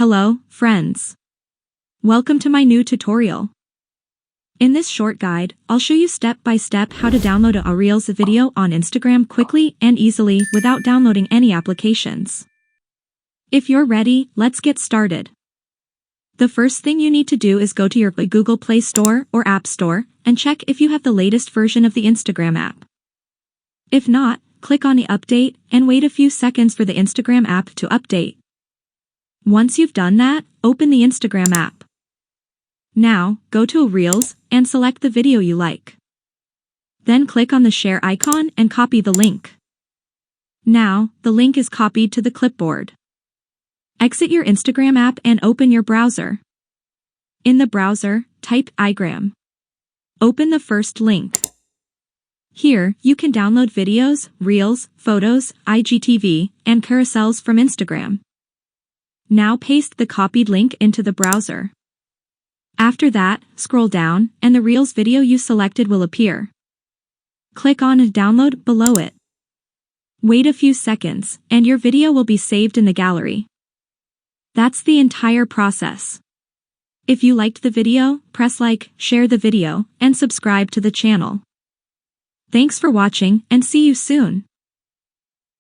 Hello, friends. Welcome to my new tutorial. In this short guide, I'll show you step by step how to download a Reels video on Instagram quickly and easily without downloading any applications. If you're ready, let's get started. The first thing you need to do is go to your Google Play Store or App Store and check if you have the latest version of the Instagram app. If not, click on the update and wait a few seconds for the Instagram app to update. Once you've done that, open the Instagram app. Now, go to Reels and select the video you like. Then click on the share icon and copy the link. Now, the link is copied to the clipboard. Exit your Instagram app and open your browser. In the browser, type Instagram. Open the first link. Here, you can download videos, reels, photos, IGTV, and carousels from Instagram. Now paste the copied link into the browser. After that, scroll down, and the Reels video you selected will appear. Click on Download below it. Wait a few seconds, and your video will be saved in the gallery. That's the entire process. If you liked the video, press like, share the video, and subscribe to the channel. Thanks for watching, and see you soon.